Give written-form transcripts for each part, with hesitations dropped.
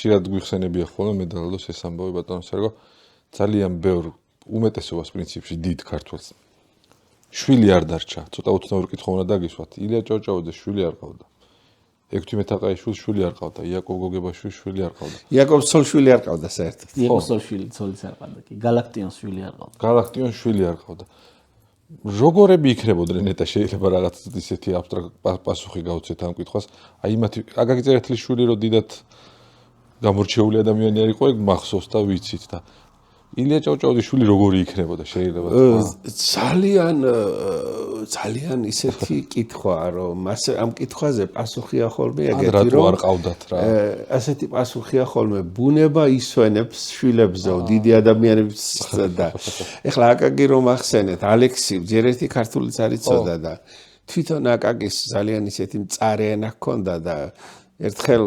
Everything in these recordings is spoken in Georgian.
ხშირად გვიხსენებია ხოლმე მედალოდოს ეს ამბავი ბატონო სერგო ძალიან ბევრ უმეტესობას პრინციპში დიდ ქართველს შვილი არ დარჩა ცოტა უცნაური კითხვა უნდა დაგისვათ ილია ჭავჭავაძე შვილი არ ყავდა ექვთიმე თაყაიშვილს შვილი არ ყავდა იაკობ გოგებაშვილს შვილი არ ყავდა იაკობ სოლშვილი არ ყავდა საერთოდ იაკობ სოლშვილი ცოლიც არ ყავდა კი გალაქტიონს შვილი არ ყავდა გალაქტიონს შვილი არ ყავდა როგორები იქნებოდნენ ნეტა შეიძლება რაღაც ისეთი პასუხი გაუცეთ ამ კითხვას აი მათი აგაგი წერეთლის შვილი რო დიდად გამორჩეული ადამიანი არ იყო ეგ მახსოვს და ვიცით და ილია ჭავჭავაძის შვილი როგორი იქნებოდა შეიძლება ძალიან ისეთი კითხვა რომ ამ კითხვაზე პასუხია ხოლმე ეგეთი რომ არ ყავდათ რა ასეთი პასუხია ხოლმე ბუნება ისვენებს შვილებსო დიდი ადამიანებს და ეხლა აკაკი რომ ახსენეთ ალექსი ჯერ ერთი ქართულიც არ იცოდა და თვითონ აკაკის ძალიან ისეთი მწარე ენა ჰქონდა და ერთხელ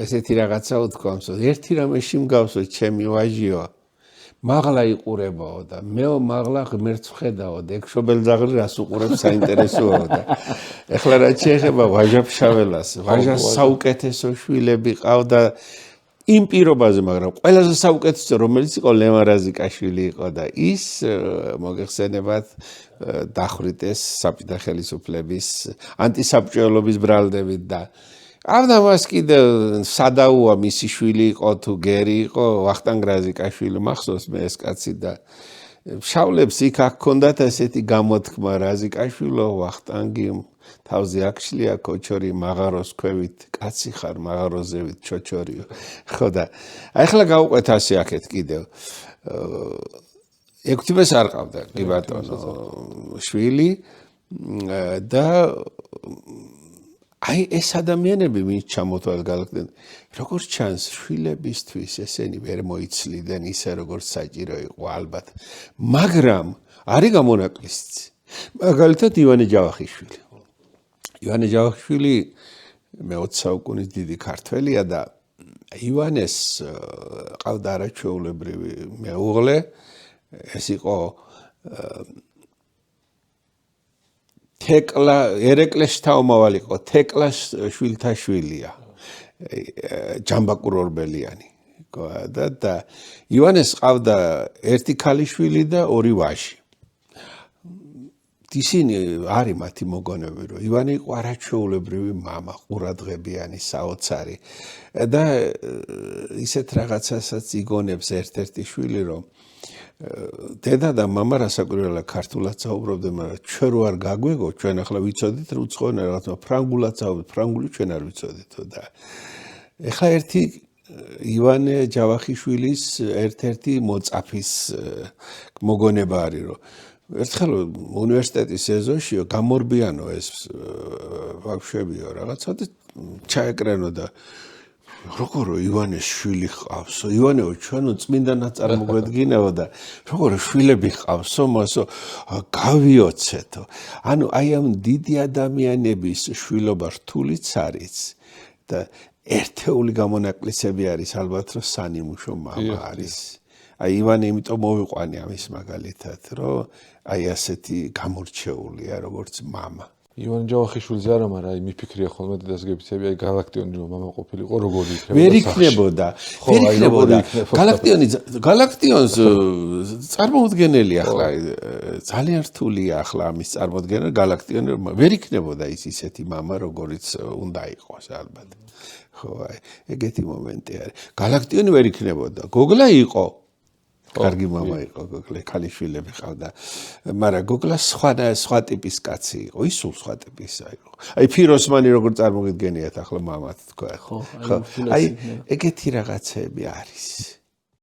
ესეთი რაღაცა უთქვამს ერთი რამეში მგავსო ჩემი ვაჟიო მაღლა იყურებაო და მეო მაღლა ღმერთს ვხედაო და ეგ შობელძაღლი რას უყურებს საინტერესოა და ეხლა რაც შეეხება ვაჟა-ფშაველას ვაჟას საუკეთესო შვილები ყავდა იმ პირობაზე მაგრამ ყველაზე საუკეთესო რომელიც იყო ლემარაზიკაშვილი იყო და ის მოგეხსენებათ დახვრიტეს საბჭოთა ხელისუფლების ანტისაბჭოელობის ბრალდებით და ავდა მას კიდე სადაუა მისი შვილი იყო თუ გერი იყო ვახტანგ რაზიკაშვილი მახსოვს მე ეს კაცი და შავლებს იქ აქ ჰქონდათ ესეთი გამოთქმა რაზიკაშვილო ვახტანგი თავზე აქშლია კოჩორი მაღაროს ქვევით კაცი ხარ მაღაროზევით ჩოჩორიო ხო და ახლა გავუყვეთ ასე აქეთ კიდევ ექვთიმეს არ ყავდა კი ბატონო შვილი და აი ეს ადამიანები ვინც ჩამოთვალ გალაქტიონ როგორც ჩანს შვილებისთვის ესენი ვერ მოიცლიდნენ ისე როგორც საჭირო იყო ალბათ მაგრამ არის გამონაკლისიც მაგალითად ივანე ჯავახიშვილი მე-20 საუკუნის დიდი ქართველია და ივანეს ყავდა არაჩვეულებრივი მეუღლე ეს იყო თეკლა ერეკლეს შთაომავალი იყო თეკლას შვილთა შვილია ჯამბაკურორბელიანი და ივანეს ყავდა ერთი ქალიშვილი და ორი ვაჟი ისინი არის მათი მოგონები რომ ივანე იყო არაჩვეულებრივი მამა ყურადღებიანი საოცარი და ისეთ რაღაცასაც იგონებს ერთ-ერთი შვილი რომ დედა და მამა რასაკვირველია ქართულად საუბრობდნენ მაგრამ ჩვენ რო არ გაგვეგო ჩვენ ახლა ვიცოდით უცხოენ რაღაცა ფრანგულად საუბრობთ ფრანგული ჩვენ არ ვიცოდითო და ეხლა ერთი ივანე ჯავახიშვილის ერთ-ერთი მოწაფის მოგონება არის რომ ერთხელ უნივერსიტეტის ეზოშიო გამორბიანო ეს ვაჟებიო რაღაცა და ჩაეკრენო და როგორ ივანეს შვილი ყავსო ივანეო ჩვენო წმინდანად წარმოგვედგინეო და როგორ შვილები ყავსო მასო გავიოცეთო ანუ აი ამ დიდი ადამიანების შვილობა რთულიც არის და ერთეული გამონაკლისები არის ალბათ რომ სანიმუშო მამა არის აი ივანე იმიტომ მოვიყვანე ამის მაგალითად რომ აი ასეთი გამორჩეულია როგორც მამა ივანე ჯავახიშვილზე არა მაგრამ აი მიფიქრია ხოლმე დედას გებიცები აი გალაქტიონი რომ მამა ყოფილიყო როგორი იქნებოდა ვერ იქნებოდა გალაქტიონს წარმოუდგენელი ახლა ძალიან რთულია ახლა ამის წარმოდგენა გალაქტიონი ვერ იქნებოდა ის ისეთი მამა როგორიც უნდა იყოს ალბათ ხო აი ეგეთი მომენტი არის გალაქტიონი ვერ იქნებოდა გოგლა იყო კარგი მამა იყო გოგლა ქალიშვილები ყავდა მაგრამ გოგლა სხვა ტიპის კაცი იყო ის სულ სხვა ტიპისა იყო აი ფიროსმანი როგორ წარმოგიდგენიათ ახლა მამათ თქვა ხო აი ეგეთი რაღაცები არის